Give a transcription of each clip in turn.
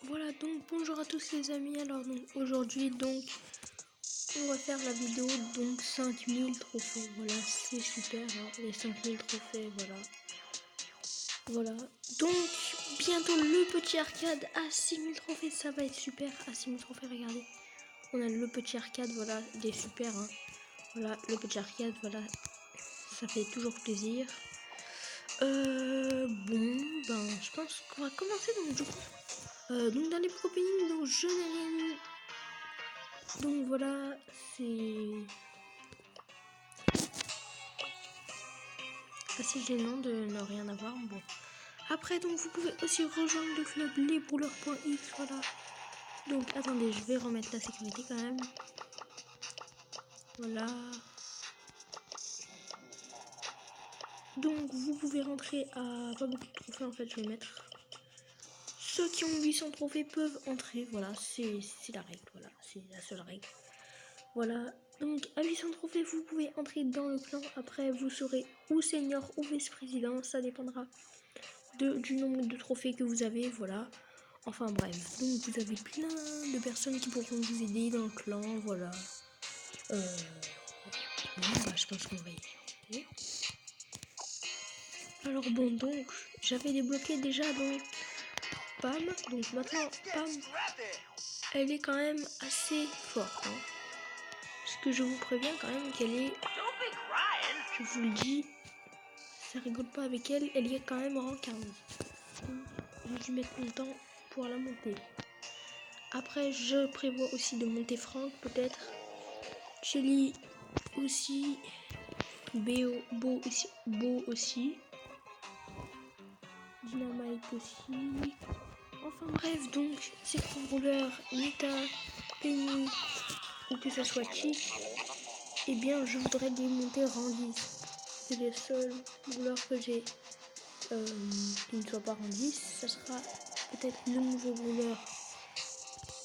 Voilà, donc bonjour à tous les amis. Alors donc aujourd'hui donc on va faire la vidéo donc 5000 trophées. Voilà, c'est super hein, les 5000 trophées, voilà. Donc bientôt le petit arcade à 6000 trophées, ça va être super. À 6000 trophées, regardez. On a le petit arcade, voilà, il est super hein. Voilà, le petit arcade, voilà. Ça fait toujours plaisir. Bon, ben je pense qu'on va commencer donc du coup. Donc dans les openings, donc je n'ai rien mis. Donc voilà, c'est assez gênant de ne rien avoir. Bon. Après, donc vous pouvez aussi rejoindre le club lesbrouleurs.x. Voilà. Donc attendez, je vais remettre la sécurité quand même. Voilà. Donc vous pouvez rentrer à pas beaucoup de trophées en fait, je vais mettre. Ceux qui ont 800 trophées peuvent entrer. Voilà, c'est la règle. Voilà, c'est la seule règle. Voilà, donc à 800 trophées, vous pouvez entrer dans le clan. Après, vous serez ou senior ou vice-président. Ça dépendra du nombre de trophées que vous avez. Voilà. Enfin bref, donc vous avez plein de personnes qui pourront vous aider dans le clan. Voilà. Bon, bah, je pense qu'on va y aller. Alors bon, donc j'avais débloqué déjà donc Pam. Donc maintenant, Pam, elle est quand même assez forte. Hein. Parce que je vous préviens quand même qu'elle est... Je vous le dis, ça rigole pas avec elle, elle y est quand même rang 15. J'ai dû mettre longtemps pour la monter. Après, je prévois aussi de monter Franck, peut-être. Shelly aussi. Beau aussi. Dynamite aussi. Enfin bref, donc, ces trois rouleurs, Nita, Penny, ou que ce soit Chic, eh bien, je voudrais les monter rang 10. C'est les seuls rouleurs que j'ai qui ne soient pas rang 10. Ça sera peut-être le nouveau rouleur.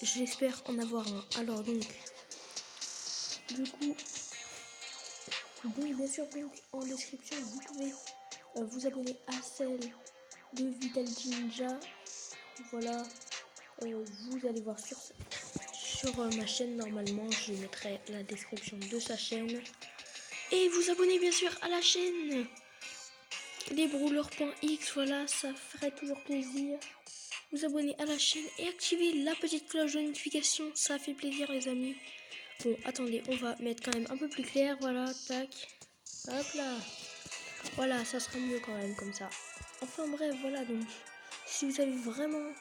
J'espère en avoir un. Alors donc, du coup, donc bien sûr, donc en description, vous pouvez vous abonner à celle de Vitality Ninja. Voilà, vous allez voir sur ma chaîne normalement, je mettrai la description de sa chaîne. Et vous abonnez bien sûr à la chaîne lesbrouleurs.x. Voilà, ça ferait toujours plaisir. Vous abonner à la chaîne et activer la petite cloche de notification, ça fait plaisir les amis. Bon, attendez, on va mettre quand même un peu plus clair, voilà, tac, hop là. Voilà, ça sera mieux quand même comme ça. Enfin bref, voilà, donc, si vous avez vraiment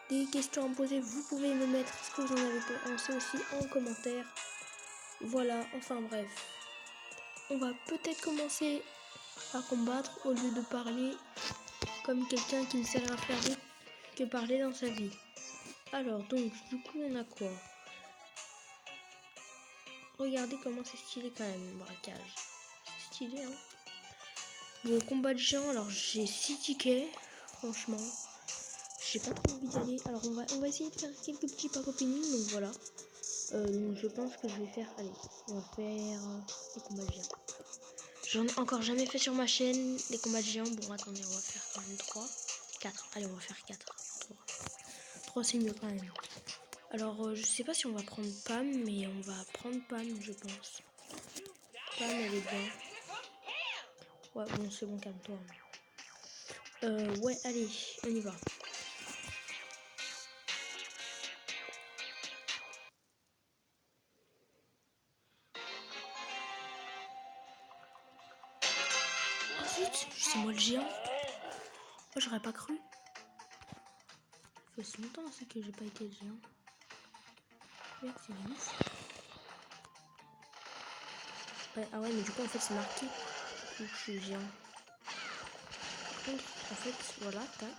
des questions à me poser, vous pouvez me mettre ce que vous en avez pensé aussi en commentaire. Voilà, enfin bref. On va peut-être commencer à combattre au lieu de parler comme quelqu'un qui ne sait rien faire d'autre que parler dans sa vie. Alors donc, du coup, on a quoi? Regardez comment c'est stylé quand même, le braquage. C'est stylé, hein. Bon, combat de géant, alors j'ai 6 tickets, franchement. J'ai pas trop envie d'y aller. Alors on va essayer de faire quelques petits pack opening, donc voilà. Donc je pense que je vais faire, allez, on va faire les combats de géant. J'en ai encore jamais fait sur ma chaîne, les combats de géant. Bon, attendez, on va faire quand même 3, 4. Allez, on va faire 4. 3 c'est mieux quand même. Alors, je sais pas si on va prendre Pam, mais on va prendre Pam, je pense. Pam, elle est bien. Ouais, bon, c'est bon, calme-toi. Ouais, allez, on y va. Oh zut, c'est moi le géant. Oh, j'aurais pas cru. Ça fait si longtemps ça que j'ai pas été le géant. Mec, c'est ouf. Ouais, ah ouais, mais du coup, en fait, c'est marqué que je suis géant. Par contre, en fait, voilà, tac.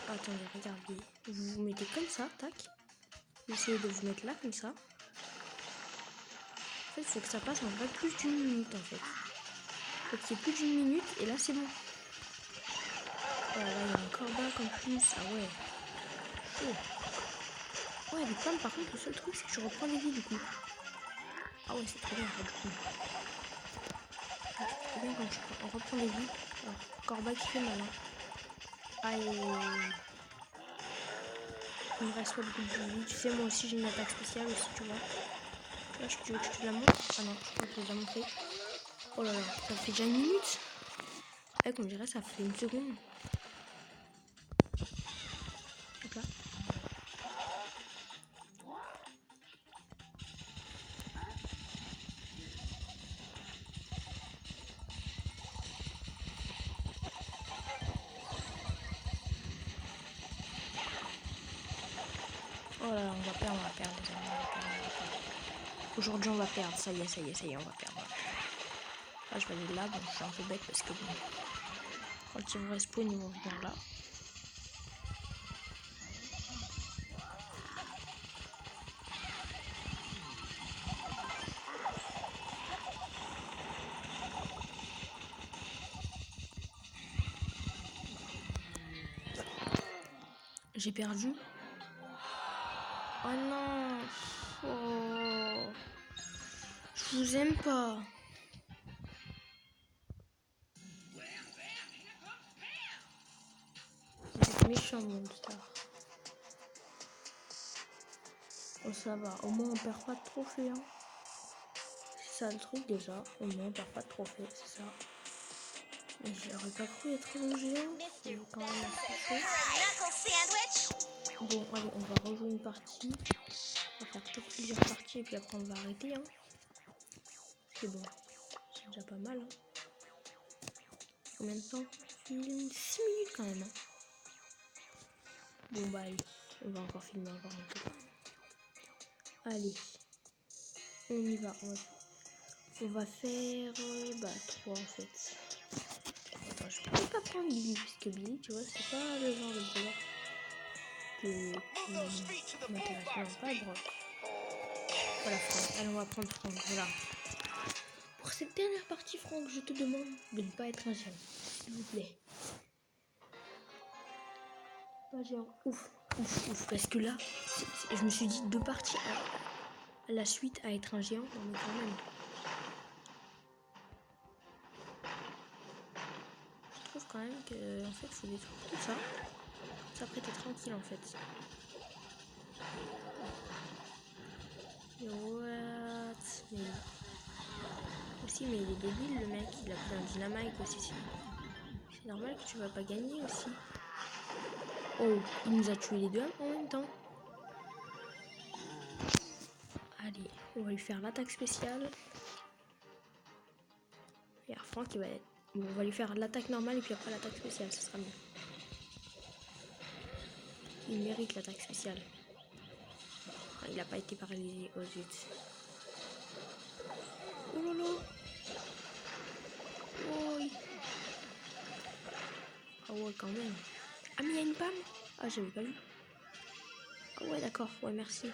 Attendez, regardez. Vous vous mettez comme ça, tac. Vous essayez de vous mettre là, comme ça. En fait, il faut que ça passe en vrai plus d'une minute, en fait. Il faut qu'il y ait plus d'une minute, et là, c'est bon. Voilà, là, il y a un corbac en plus. Ah ouais. Chaud. Ouais, avec Pam, par contre, le seul truc, c'est que je reprends les vies, du coup. Ah ouais, c'est trop bien, du coup. C'est trop bien quand on reprend les vies. Alors, corbac qui fait mal, hein. Aïe. Il me reste pas beaucoup de vie. Tu sais, moi aussi j'ai une attaque spéciale aussi, tu vois. Là, tu veux que je te la montre? Ah non, je crois que je l'ai déjà montré. Oh là là, ça fait déjà une minute. Ouais, comme je dirais, ça fait une seconde. Hop là. Oh là là, on va perdre, les amis, on va perdre. Aujourd'hui, on va perdre. Ça y est, on va perdre. Là, je vais aller là. Bon, je suis un peu bête parce que bon, quand ils vont respawn, ils vont venir là. J'ai perdu. Oh non. Oh. Je vous aime pas. Vous êtes méchant, Monster. Oh, ça va. Au moins, on perd pas de trophée. Hein. C'est ça le truc déjà. Au moins, on perd pas de trophée. C'est ça. Mais j'aurais pas cru être un géant. C'est quand même assez chaud. Bon, allez, on va rejouer une partie. On va faire peut-être plusieurs parties et puis après on va arrêter. Hein. C'est bon. C'est déjà pas mal. Hein. Combien de temps? 6 minutes quand même. Hein. Bon, bah allez. On va encore filmer encore un peu. Allez. On y va. On va faire 3 en fait. Attends, je peux pas prendre Billy puisque Billy, tu vois, c'est pas le genre de joueur qui m'intéresse vraiment pas. Brock. Voilà, Franck. Allez, on va prendre Franck. Voilà. Pour cette dernière partie, Franck, je te demande de ne pas être un géant. S'il vous plaît. Pas géant. Ouf. Parce que là, je me suis dit 2 parties à la suite à être un géant. Non, mais quand même. Je trouve quand même que, en fait, il faut détruire tout ça. Ça, après, t'es tranquille, en fait. What? Mais... aussi, mais il est débile, le mec. Il a pris un dynamite aussi. C'est normal que tu vas pas gagner aussi. Oh, il nous a tué les deux en même temps. Allez, on va lui faire l'attaque spéciale. Et Franck, il va être... Bon, on va lui faire l'attaque normale et puis après l'attaque spéciale, ce sera mieux. Il mérite l'attaque spéciale. Ah, il a pas été paralysé. Oh zut. Oh là là. Oh. Ah ouais, quand même. Ah, mais il y a une pomme. Ah, j'avais pas vu. Ah ouais, d'accord. Ouais, merci.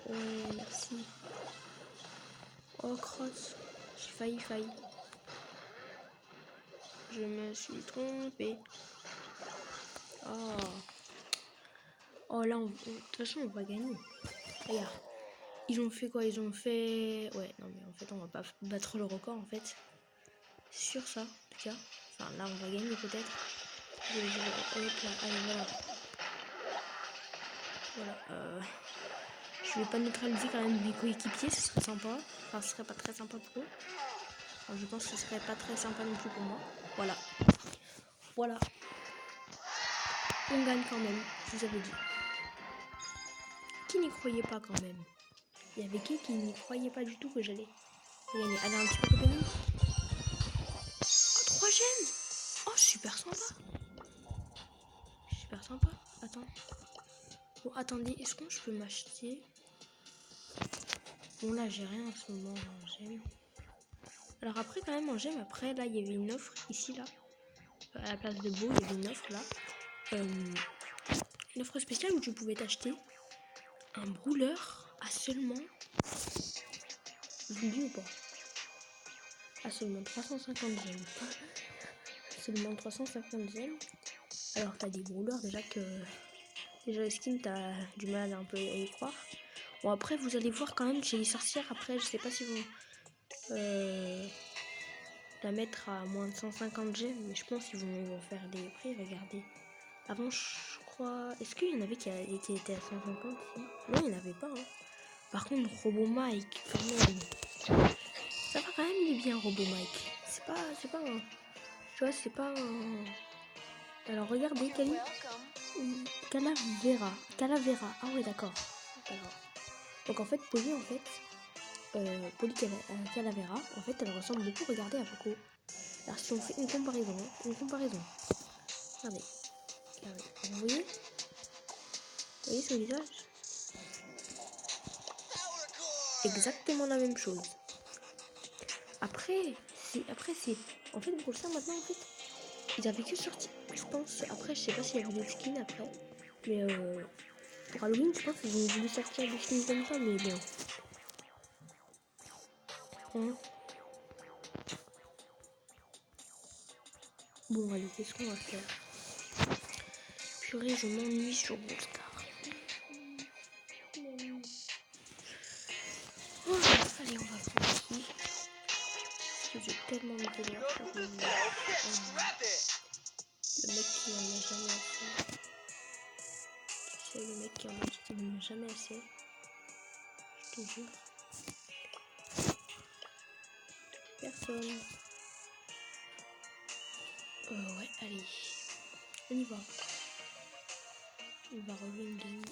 Ouais, merci. Oh, crosse. J'ai failli. Je me suis trompée. Oh. Oh là, de toute façon, on va gagner. Regarde. Ils ont fait quoi? Ils ont fait... Ouais, non, mais en fait, on va pas battre le record, en fait. C'est sûr, ça, en tout cas. Enfin, là, on va gagner, peut-être. Allez, voilà. Voilà, je vais pas neutraliser quand même mes coéquipiers, ce serait sympa. Enfin, ce serait pas très sympa pour eux. Enfin, je pense que ce serait pas très sympa non plus pour moi. Voilà. On gagne quand même, je vous avais dit. Qui n'y croyait pas quand même? Il y avait qui n'y croyait pas du tout que j'allais gagner? Allez, un petit peu opening. Oh, 3 gemmes. Oh, super sympa. Attends. Bon, attendez, est-ce que je peux m'acheter? Bon, là, j'ai rien en ce moment en gemme. Alors après, quand même, en gemme, après, là, il y avait une offre, ici, là. À la place de Beau, il y avait une offre, là. Une offre spéciale où tu pouvais t'acheter un brûleur à seulement... Vous dis ou pas? À seulement 350 gemmes. Seulement 350 gemmes. Alors, t'as des brûleurs, déjà que... Déjà, le skin, t'as du mal un peu à y croire. Bon, après, vous allez voir quand même chez les sorcières. Après, je sais pas si vous... la mettre à moins de 150 gemmes, mais je pense qu'ils vont faire des prix. Regardez. Avant, je crois. Est-ce qu'il y en avait qui étaient à 150 ici? Non, il n'y en avait pas. Hein. Par contre, Robo Mike, quand même. Ça va quand même, il est bien, Robo Mike. C'est pas un... Tu vois, c'est pas un... Alors, regardez, Calavera. Ah ouais, d'accord. Donc, en fait, Polly Calavera, en fait, elle ressemble beaucoup, regardez, à Poco. Alors, si on fait une comparaison. Regardez. Vous voyez son visage? Exactement la même chose. Après, c'est... En fait, pour ça, maintenant, en fait, ils avaient que sorti, je pense. Après, je sais pas s'il y avait des skins après. Mais pour Halloween, je pense qu'ils ont voulu sortir des skins comme ça, mais bon. Hein? Bon, allez, qu'est-ce qu'on va faire? Purée, je m'ennuie sur Brawl Stars. Oh, allez, on va prendre ici. Parce que j'ai tellement de douleurs sur le mec qui en a jamais assez. Tu sais, le mec qui en a jamais assez. Je te jure. Personne. Ouais, allez. On y va. On va relever une game.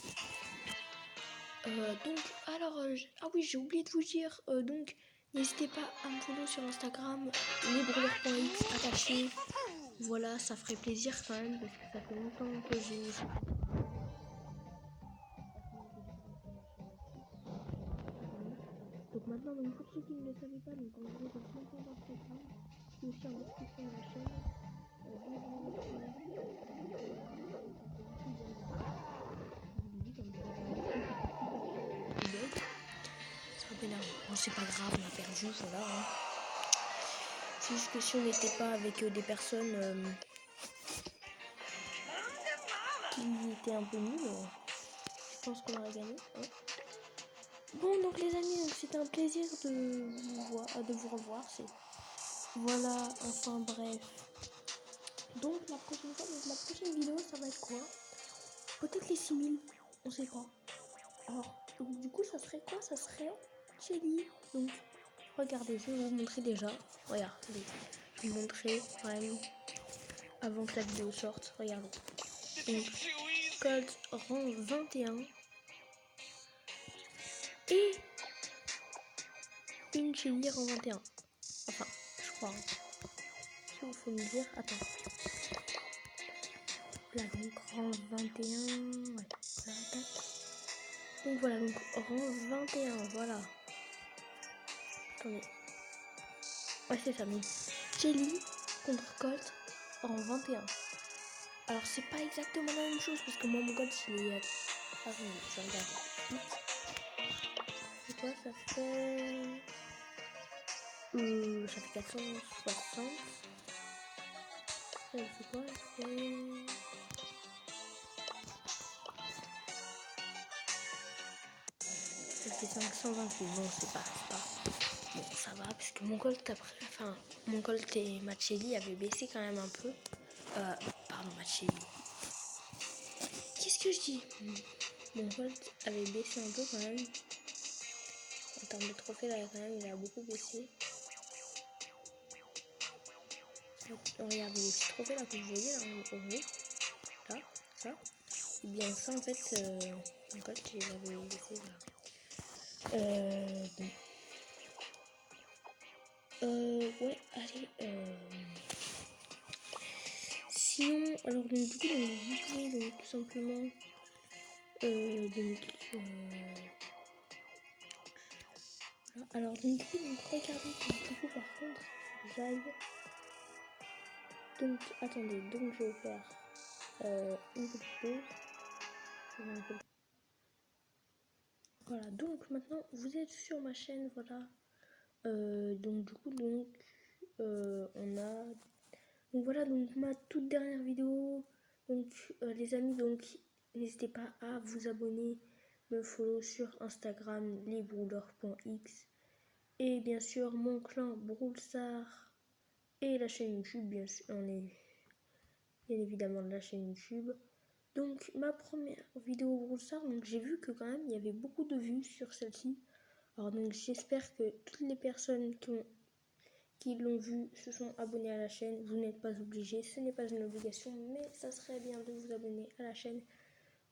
Donc, alors, ah oui, j'ai oublié de vous dire, donc, n'hésitez pas à me follow sur Instagram, lesbrawlers.x attaché. Voilà, ça ferait plaisir quand même, parce que ça fait longtemps que j'ai... Donc maintenant, donc, pour ceux qui ne le savaient pas, donc en gros, donc mon compte Instagram, qui est aussi en description de la chaîne, c'est pas pénal. Bon, c'est pas grave, on a perdu, voilà. Hein. C'est juste que si on n'était pas avec des personnes qui étaient un peu nulles, je pense qu'on aurait gagné. Hein. Bon, donc les amis, c'était un plaisir de vous revoir. Voilà, enfin bref. Donc la prochaine fois, donc, la prochaine vidéo, ça va être quoi? Peut-être les 6000, on sait pas. Alors, donc, du coup, ça serait quoi? Ça serait Shelly. Donc, regardez, je vais vous montrer déjà. Regardez, je vais vous montrer quand même avant que la vidéo sorte. Regardez. Donc, Colt rang 21. Et une Shelly rang 21. Enfin, je crois. Hein. Il faut me dire. Attends. Là, donc rang 21. Ouais, voilà, tac. Donc voilà, donc rang 21. Voilà. Attendez. Ouais, c'est ça. Donc, Shelly contre Colt rang 21. Alors, c'est pas exactement la même chose parce que moi, mon Colt, il est. Ah, oui, je regarde. C'est quoi? Ça fait 460. C'est quoi? Ça fait 528. Bon, c'est pas. Bon, ça va, parce que mon Colt après. Enfin, mon Colt et ma Shelly avaient baissé quand même un peu. Pardon, ma Shelly. Qu'est-ce que je dis? Mon Colt avait baissé un peu quand même. En termes de trophées, là, quand même, il a beaucoup baissé. Regardez les petits trophées là que vous voyez là en haut. Là, ça. Et bien ça en fait, mon Colt il avait baissé là. Ouais, allez. Sinon, alors donc du coup, vous pouvez donc tout simplement voilà. Alors donc du coup, regardez du coup par contre, j'aille. Donc attendez, donc je vais faire une petite pause. Voilà, donc maintenant vous êtes sur ma chaîne, voilà. Donc du coup, on a... Donc voilà, donc ma toute dernière vidéo. Donc les amis, donc n'hésitez pas à vous abonner, me follow sur Instagram, lesbrawlers.x. Et bien sûr, mon clan Brawlstar et la chaîne YouTube, bien sûr, on est bien évidemment de la chaîne YouTube. Donc ma première vidéo Brawl Stars, donc j'ai vu que quand même il y avait beaucoup de vues sur celle-ci. Alors donc j'espère que toutes les personnes qui l'ont vu se sont abonnés à la chaîne. Vous n'êtes pas obligés, ce n'est pas une obligation, mais ça serait bien de vous abonner à la chaîne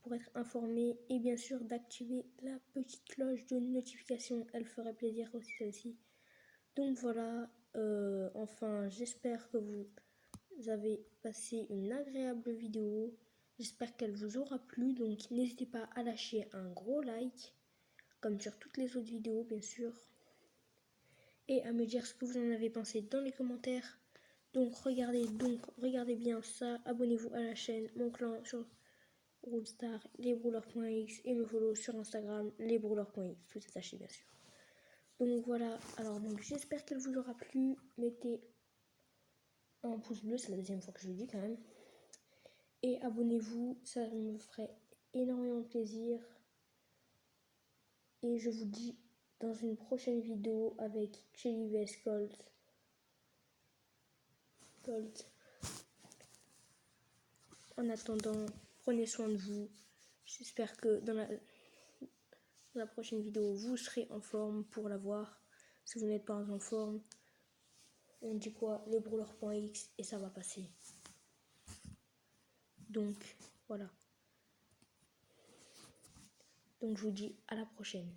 pour être informé et bien sûr d'activer la petite cloche de notification. Elle ferait plaisir aussi celle-ci. Donc voilà, enfin j'espère que vous avez passé une agréable vidéo. J'espère qu'elle vous aura plu. Donc n'hésitez pas à lâcher un gros like, comme sur toutes les autres vidéos bien sûr. Et à me dire ce que vous en avez pensé dans les commentaires. Donc regardez bien ça. Abonnez-vous à la chaîne, mon clan sur Brawl Stars, lesbrawlers.x et me follow sur Instagram, lesbrawlers.x, tout attaché bien sûr. Donc voilà, alors donc j'espère qu'elle vous aura plu. Mettez un pouce bleu, c'est la deuxième fois que je le dis quand même. Et abonnez-vous, ça me ferait énormément plaisir. Et je vous dis dans une prochaine vidéo avec Shelly vs Colt. En attendant, prenez soin de vous. J'espère que dans la prochaine vidéo, vous serez en forme pour la voir. Si vous n'êtes pas en forme, on dit quoi? Lesbrawlers.x et ça va passer. Donc, voilà. Donc, je vous dis à la prochaine.